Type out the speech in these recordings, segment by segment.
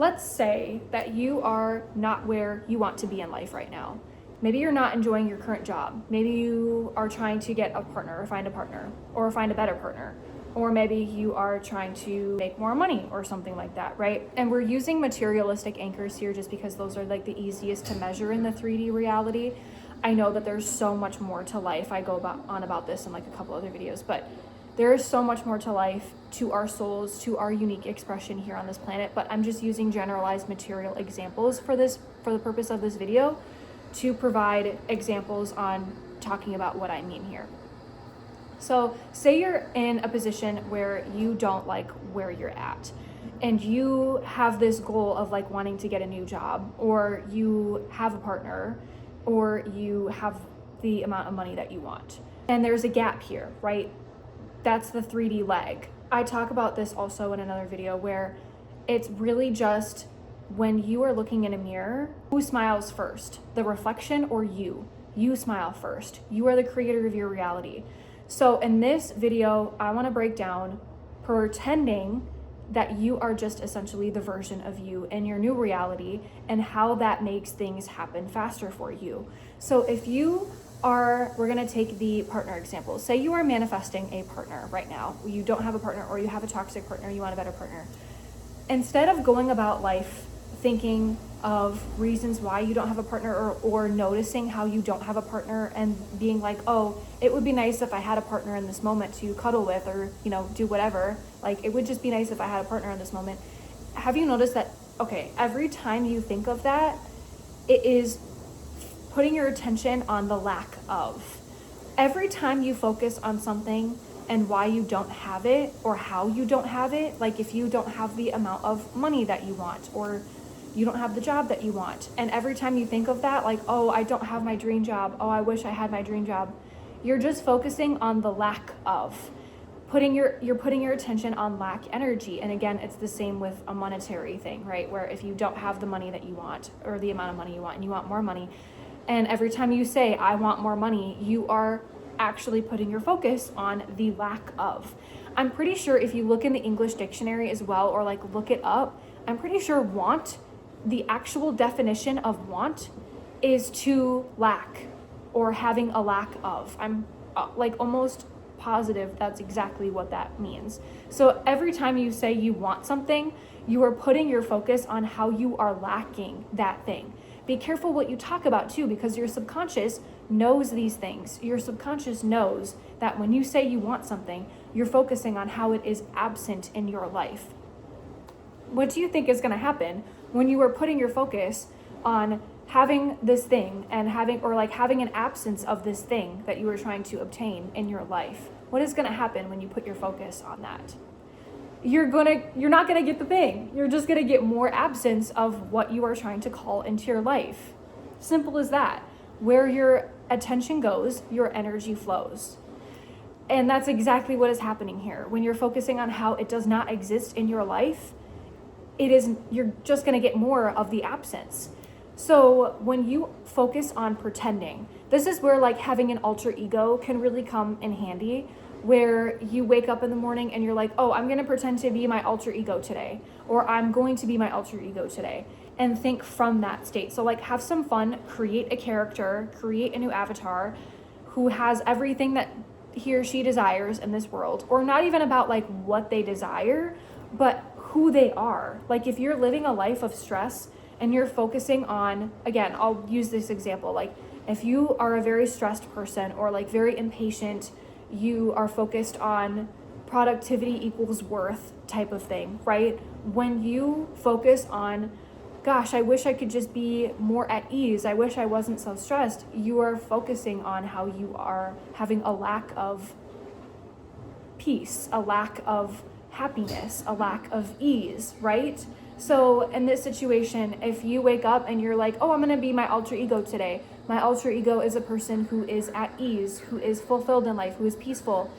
Let's say that you are not where you want to be in life right now. Maybe you're not enjoying your current job. Maybe you are trying to get a partner or find a partner or find a better partner. Or maybe you are trying to make more money or something like that, right? And we're using materialistic anchors here just because those are like the easiest to measure in the 3D reality. I know that there's so much more to life. I go on about this in like a couple other videos, but there is so much more to life, to our souls, to our unique expression here on this planet. But I'm just using generalized material examples for the purpose of this video, to provide examples on talking about what I mean here. So say you're in a position where you don't like where you're at, and you have this goal of like wanting to get a new job, or you have a partner, or you have the amount of money that you want. And there's a gap here, right? That's the 3D leg. I talk about this also in another video, where it's really just when you are looking in a mirror, who smiles first? The reflection or you? You smile first. You are the creator of your reality. So in this video, I want to break down pretending that you are just essentially the version of you in your new reality, and how that makes things happen faster for you. So if you are, we're going to take the partner example. Say you are manifesting a partner right now. You don't have a partner, or you have a toxic partner, you want a better partner. Instead of going about life thinking of reasons why you don't have a partner, or noticing how you don't have a partner and being like, oh, it would be nice if I had a partner in this moment to cuddle with, or, you know, do whatever. Like, it would just be nice if I had a partner in this moment. Have you noticed that, okay, every time you think of that, it is putting your attention on the lack of. Every time you focus on something and why you don't have it, or how you don't have it, like if you don't have the amount of money that you want, or you don't have the job that you want, and every time you think of that, like, oh, I don't have my dream job, oh, I wish I had my dream job, you're just focusing on the lack of. You're putting your attention on lack energy. And again, it's the same with a monetary thing, right? Where if you don't have the money that you want, or the amount of money you want, and you want more money, and every time you say, I want more money, you are actually putting your focus on the lack of. I'm pretty sure if you look in the English dictionary as well, or like look it up, I'm pretty sure want, the actual definition of want, is to lack, or having a lack of. I'm like almost positive that's exactly what that means. So every time you say you want something, you are putting your focus on how you are lacking that thing. Be careful what you talk about too, because your subconscious knows these things. Your subconscious knows that when you say you want something, you're focusing on how it is absent in your life. What do you think is going to happen when you are putting your focus on having this thing, and having an absence of this thing that you are trying to obtain in your life? What is going to happen when you put your focus on that? You're not going to get the thing. You're just going to get more absence of what you are trying to call into your life. Simple as that. Where your attention goes, your energy flows. And that's exactly what is happening here. When you're focusing on how it does not exist in your life, you're just going to get more of the absence. So when you focus on pretending, this is where like having an alter ego can really come in handy, where you wake up in the morning and you're like, oh, I'm going to pretend to be my alter ego today, or I'm going to be my alter ego today, and think from that state. So like have some fun, create a character, create a new avatar who has everything that he or she desires in this world, or not even about like what they desire, but who they are. Like if you're living a life of stress and you're focusing on, again, I'll use this example, like if you are a very stressed person, or like very impatient, you are focused on productivity equals worth type of thing, right? When you focus on, gosh, I wish I could just be more at ease, I wish I wasn't so stressed, you are focusing on how you are having a lack of peace, a lack of happiness, a lack of ease, right? So in this situation, if you wake up and you're like, oh, I'm going to be my alter ego today. My alter ego is a person who is at ease, who is fulfilled in life, who is peaceful.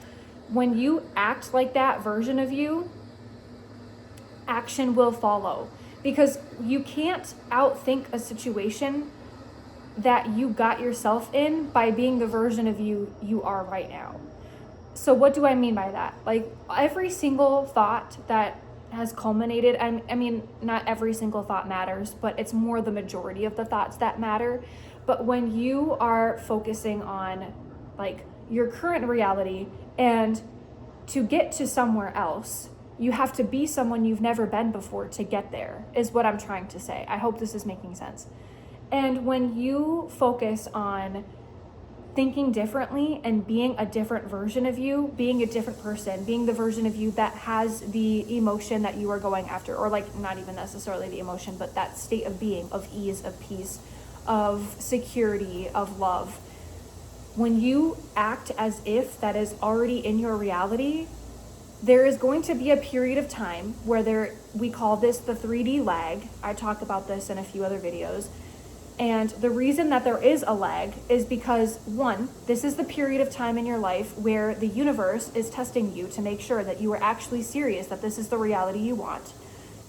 When you act like that version of you, action will follow, because you can't outthink a situation that you got yourself in by being the version of you are right now. So what do I mean by that? Like every single thought that has culminated. I mean, not every single thought matters, but it's more the majority of the thoughts that matter. But when you are focusing on like your current reality, and to get to somewhere else, you have to be someone you've never been before to get there, is what I'm trying to say. I hope this is making sense. And when you focus on thinking differently and being a different version of you, being a different person, being the version of you that has the emotion that you are going after, or like not even necessarily the emotion, but that state of being, of ease, of peace, of security, of love. When you act as if that is already in your reality, there is going to be a period of time where we call this the 3D lag. I talk about this in a few other videos. And the reason that there is a lag is because, one, this is the period of time in your life where the universe is testing you to make sure that you are actually serious, that this is the reality you want.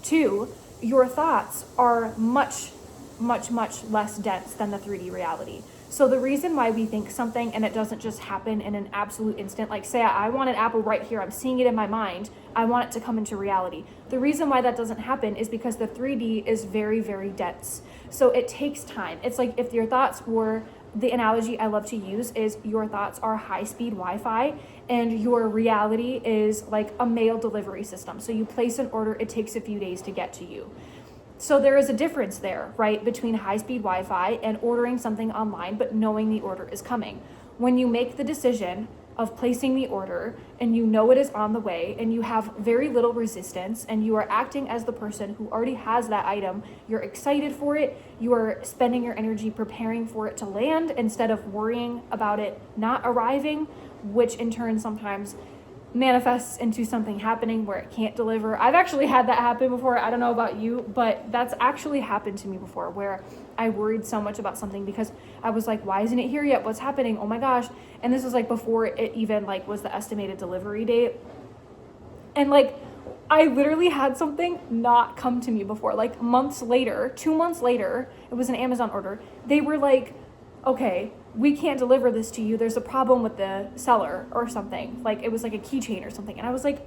Two, your thoughts are much, much, much less dense than the 3D reality. So the reason why we think something and it doesn't just happen in an absolute instant, like say I want an apple right here, I'm seeing it in my mind, I want it to come into reality. The reason why that doesn't happen is because the 3D is very, very dense. So it takes time. It's like if your thoughts were, the analogy I love to use is your thoughts are high-speed Wi-Fi and your reality is like a mail delivery system. So you place an order, it takes a few days to get to you. So there is a difference there, right, between high-speed Wi-Fi and ordering something online, but knowing the order is coming. When you make the decision of placing the order and you know it is on the way and you have very little resistance and you are acting as the person who already has that item, you're excited for it, you are spending your energy preparing for it to land instead of worrying about it not arriving, which in turn sometimes manifests into something happening where it can't deliver. I've actually had that happen before. I don't know about you, but that's actually happened to me before, where I worried so much about something because I was like, why isn't it here yet? What's happening? Oh my gosh. And this was like before it even like was the estimated delivery date. And like, I literally had something not come to me before, like months later, 2 months later, it was an Amazon order. They were like, okay, we can't deliver this to you. There's a problem with the seller or something. Like it was like a keychain or something. And I was like,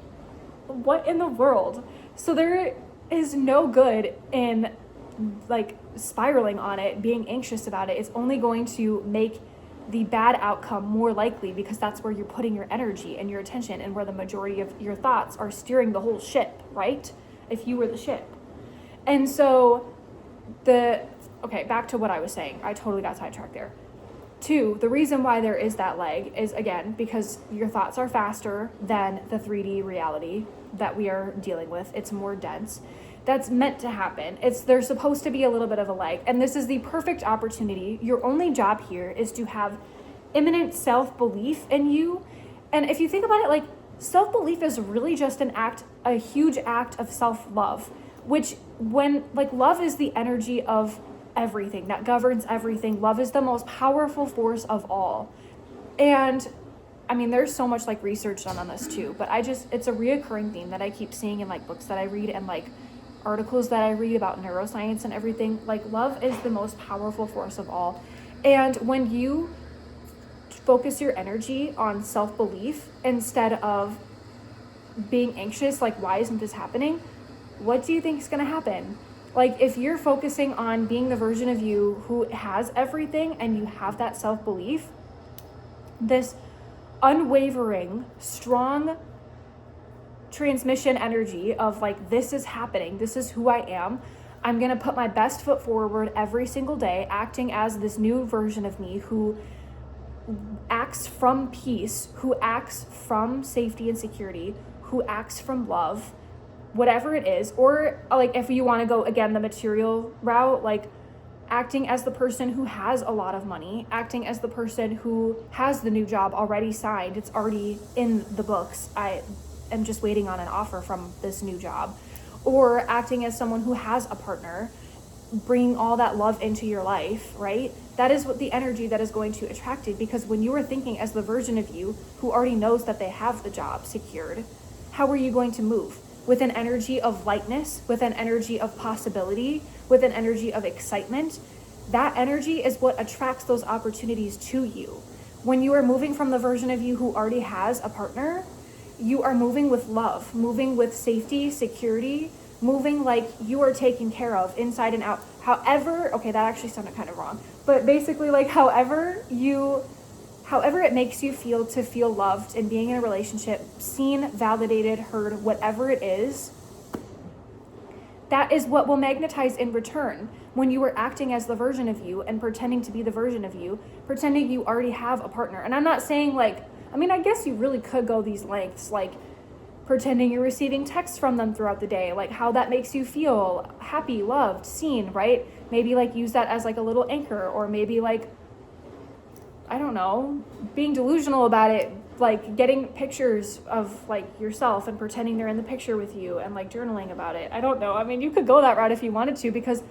what in the world? So there is no good in like spiraling on it, being anxious about it. It's only going to make the bad outcome more likely because that's where you're putting your energy and your attention and where the majority of your thoughts are steering the whole ship, right? If you were the ship. And so okay, back to what I was saying. I totally got sidetracked there. Two, the reason why there is that lag is, again, because your thoughts are faster than the 3D reality that we are dealing with. It's more dense. That's meant to happen. There's supposed to be a little bit of a lag. And this is the perfect opportunity. Your only job here is to have imminent self-belief in you. And if you think about it, like self-belief is really just a huge act of self-love, which love is the energy of everything that governs everything. Love is the most powerful force of all. And I mean, there's so much like research done on this too, but it's a reoccurring theme that I keep seeing in like books that I read and like articles that I read about neuroscience and everything. Like love is the most powerful force of all. And when you focus your energy on self-belief instead of being anxious, like why isn't this happening? What do you think is going to happen? Like if you're focusing on being the version of you who has everything and you have that self-belief, this unwavering, strong transmission energy of like, this is happening, this is who I am, I'm going to put my best foot forward every single day, acting as this new version of me who acts from peace, who acts from safety and security, who acts from love, whatever it is. Or like if you want to go again the material route, like acting as the person who has a lot of money, acting as the person who has the new job already signed, it's already in the books, I am just waiting on an offer from this new job. Or acting as someone who has a partner, bringing all that love into your life, right? That is what the energy that is going to attract it, because when you are thinking as the version of you who already knows that they have the job secured, how are you going to move? With an energy of lightness, with an energy of possibility, with an energy of excitement. That energy is what attracts those opportunities to you. When you are moving from the version of you who already has a partner, you are moving with love, moving with safety, security, moving like you are taken care of inside and out. However, okay, that actually sounded kind of wrong, but basically like however it makes you feel to feel loved and being in a relationship, seen, validated, heard, whatever it is, that is what will magnetize in return when you are acting as the version of you and pretending to be the version of you, pretending you already have a partner. And I'm not saying like, I mean, I guess you really could go these lengths, like pretending you're receiving texts from them throughout the day, like how that makes you feel happy, loved, seen, right? Maybe like use that as like a little anchor, or maybe like, I don't know, being delusional about it, like getting pictures of like yourself and pretending they're in the picture with you and like journaling about it. I don't know. I mean, you could go that route if you wanted to, because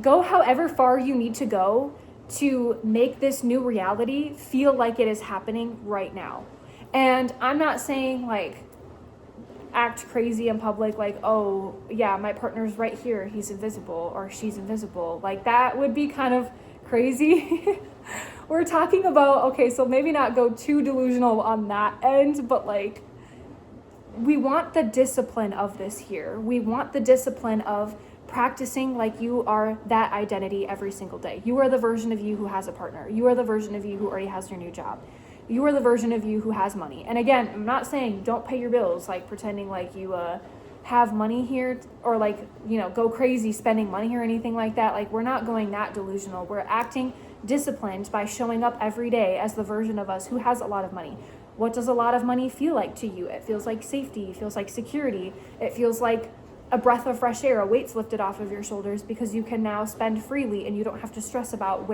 go however far you need to go to make this new reality feel like it is happening right now. And I'm not saying like act crazy in public, like, oh yeah, my partner's right here, he's invisible or she's invisible. Like that would be kind of crazy. We're talking about, okay, so maybe not go too delusional on that end, but like we want the discipline of this here. We want the discipline of practicing like you are that identity every single day. You are the version of you who has a partner. You are the version of you who already has your new job. You are the version of you who has money. And again, I'm not saying don't pay your bills, like pretending like you have money here, or like, you know, go crazy spending money or anything like that. Like we're not going that delusional. We're acting disciplined by showing up every day as the version of us who has a lot of money. What does a lot of money feel like to you? It feels like safety, it feels like security, it feels like a breath of fresh air, a weight's lifted off of your shoulders because you can now spend freely and you don't have to stress about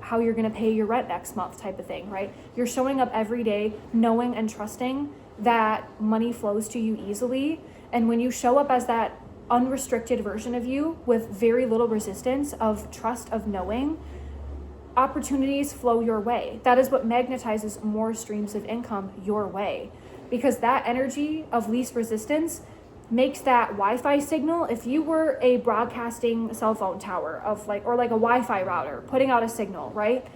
how you're going to pay your rent next month type of thing, right? You're showing up every day knowing and trusting that money flows to you easily. And when you show up as that unrestricted version of you with very little resistance of trust, of knowing, opportunities flow your way. That is what magnetizes more streams of income your way, because that energy of least resistance makes that Wi-Fi signal. If you were a broadcasting cell phone tower of like, or like a Wi-Fi router putting out a signal, right?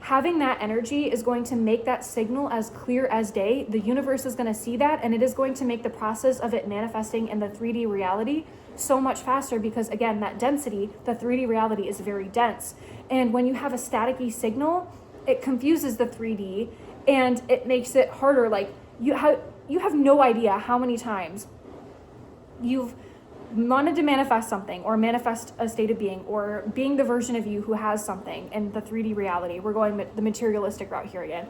Having that energy is going to make that signal as clear as day. The universe is going to see that, and it is going to make the process of it manifesting in the 3D reality so much faster, because again, that density, the 3D reality is very dense. And when you have a staticky signal, it confuses the 3D and it makes it harder. Like you have no idea how many times you've wanted to manifest something, or manifest a state of being, or being the version of you who has something in the 3D reality. We're going the materialistic route here again.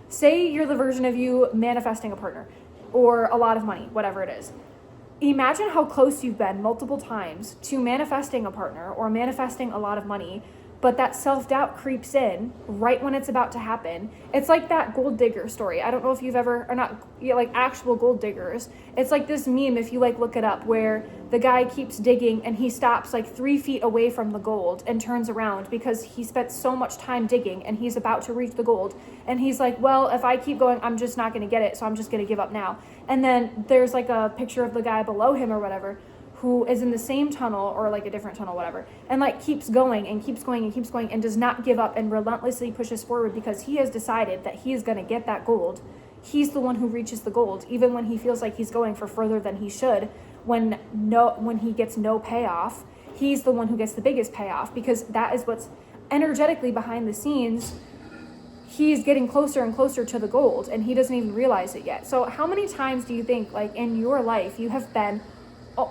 Say you're the version of you manifesting a partner or a lot of money, whatever it is. Imagine how close you've been multiple times to manifesting a partner or manifesting a lot of money, but that self-doubt creeps in right when it's about to happen. It's like that gold digger story. I don't know if you've ever, or not, like actual gold diggers. It's like this meme, if you like look it up, where the guy keeps digging and he stops like 3 feet away from the gold and turns around because he spent so much time digging and he's about to reach the gold. And he's like, well, if I keep going, I'm just not gonna get it, so I'm just gonna give up now. And then there's like a picture of the guy below him or whatever, who is in the same tunnel or like a different tunnel, whatever, and like keeps going and keeps going and keeps going and does not give up and relentlessly pushes forward because he has decided that he is going to get that gold. He's the one who reaches the gold, even when he feels like he's going for further than he should. When he gets no payoff, he's the one who gets the biggest payoff, because that is what's energetically behind the scenes. He's getting closer and closer to the gold and he doesn't even realize it yet. So how many times do you think, like in your life, you have been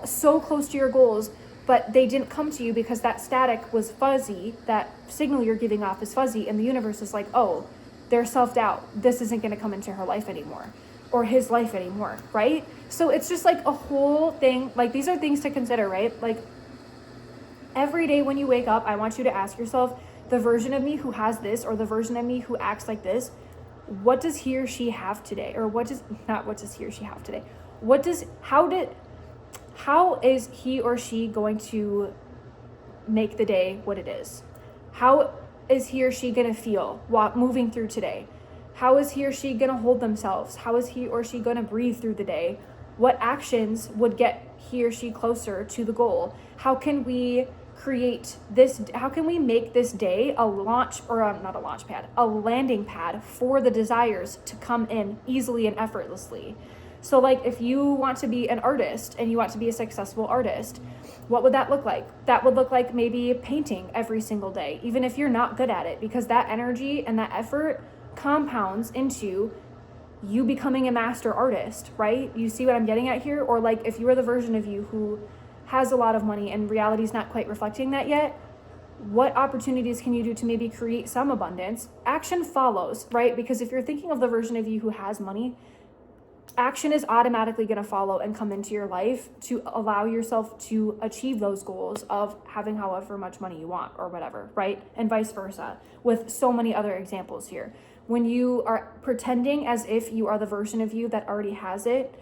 so close to your goals, but they didn't come to you because that static was fuzzy, that signal you're giving off is fuzzy, and the universe is like, oh, there's self-doubt, this isn't going to come into her life anymore, or his life anymore, right? So it's just like a whole thing. Like these are things to consider, right? Like every day when you wake up, I want you to ask yourself, the version of me who has this, or the version of me who acts like this, what does he or she have today? Or what does he or she have today? How is he or she going to make the day what it is? How is he or she going to feel while moving through today? How is he or she going to hold themselves? How is he or she going to breathe through the day? What actions would get he or she closer to the goal? How can we create this? How can we make this day a launch, or not a launch pad, a landing pad for the desires to come in easily and effortlessly? So like if you want to be an artist and you want to be a successful artist, what would that look like? That would look like maybe painting every single day, even if you're not good at it, because that energy and that effort compounds into you becoming a master artist, right? You see what I'm getting at here? Or like if you are the version of you who has a lot of money and reality's not quite reflecting that yet, what opportunities can you do to maybe create some abundance? Action follows, right? Because if you're thinking of the version of you who has money, action is automatically going to follow and come into your life to allow yourself to achieve those goals of having however much money you want or whatever, right? And vice versa, with so many other examples here. When you are pretending as if you are the version of you that already has it,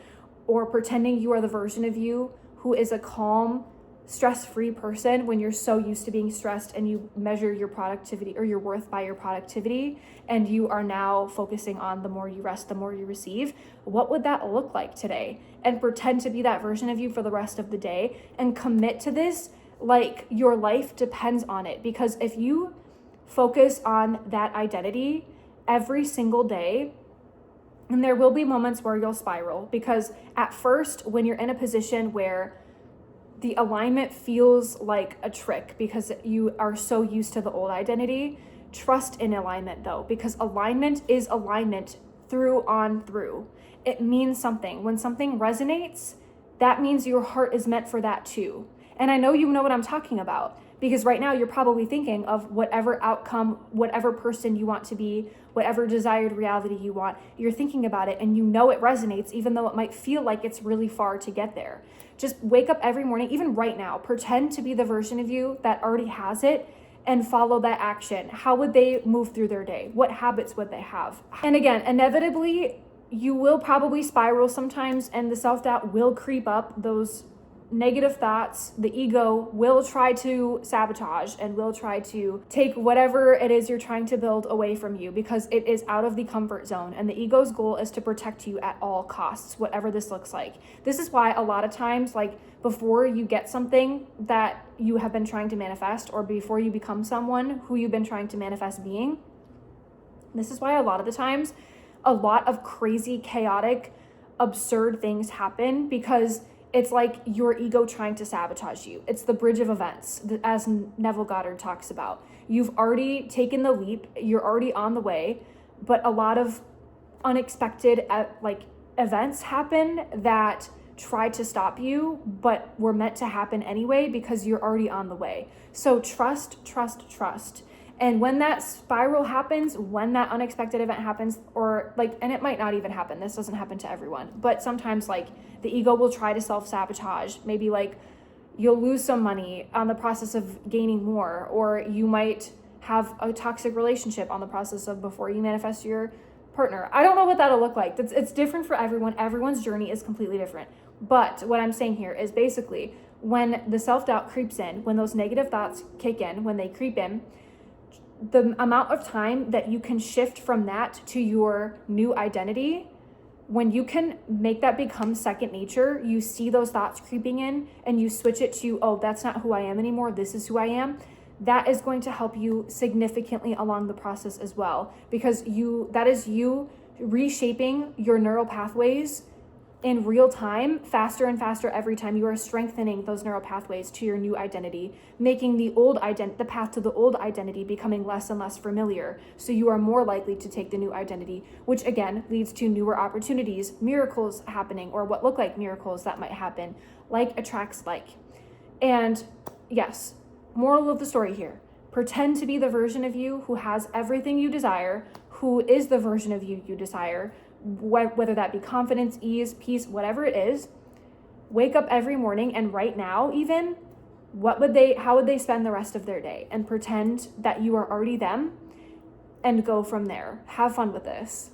or pretending you are the version of you who is a calm, stress-free person when you're so used to being stressed and you measure your productivity or your worth by your productivity, and you are now focusing on the more you rest, the more you receive, what would that look like today? And pretend to be that version of you for the rest of the day and commit to this like your life depends on it. Because if you focus on that identity every single day, and there will be moments where you'll spiral, because at first when you're in a position where the alignment feels like a trick because you are so used to the old identity, trust in alignment though, because alignment is alignment through on through. It means something. When something resonates, that means your heart is meant for that too. And I know you know what I'm talking about, because right now you're probably thinking of whatever outcome, whatever person you want to be, whatever desired reality you want, you're thinking about it and you know it resonates, even though it might feel like it's really far to get there. Just wake up every morning, even right now, pretend to be the version of you that already has it and follow that action. How would they move through their day? What habits would they have? And again, inevitably, you will probably spiral sometimes and the self-doubt will creep up. Those negative thoughts, the ego will try to sabotage and will try to take whatever it is you're trying to build away from you, because it is out of the comfort zone, and the ego's goal is to protect you at all costs, whatever this looks like. This is why a lot of times, like before you get something that you have been trying to manifest, or before you become someone who you've been trying to manifest being, this is why a lot of the times a lot of crazy, chaotic, absurd things happen, because it's like your ego trying to sabotage you. It's the bridge of events, as Neville Goddard talks about. You've already taken the leap, you're already on the way, but a lot of unexpected events happen that try to stop you, but were meant to happen anyway because you're already on the way. So trust, trust, trust. And when that spiral happens, when that unexpected event happens, or and it might not even happen, this doesn't happen to everyone, but sometimes the ego will try to self-sabotage. Maybe you'll lose some money on the process of gaining more, or you might have a toxic relationship on the process of before you manifest your partner. I don't know what that'll look like. It's different for everyone. Everyone's journey is completely different. But what I'm saying here is basically when the self-doubt creeps in, when those negative thoughts kick in, when they creep in, the amount of time that you can shift from that to your new identity, when you can make that become second nature, you see those thoughts creeping in and you switch it to, oh, that's not who I am anymore, this is who I am. That is going to help you significantly along the process as well, because that is you reshaping your neural pathways in real time, faster and faster every time. You are strengthening those neural pathways to your new identity, making the path to the old identity becoming less and less familiar. So you are more likely to take the new identity, which again leads to newer opportunities, miracles happening, or what look like miracles that might happen. Like attracts like. And yes, moral of the story here, pretend to be the version of you who has everything you desire, who is the version of you desire, whether that be confidence, ease, peace, whatever it is. Wake up every morning, and right now even, how would they spend the rest of their day? And pretend that you are already them and go from there. Have fun with this.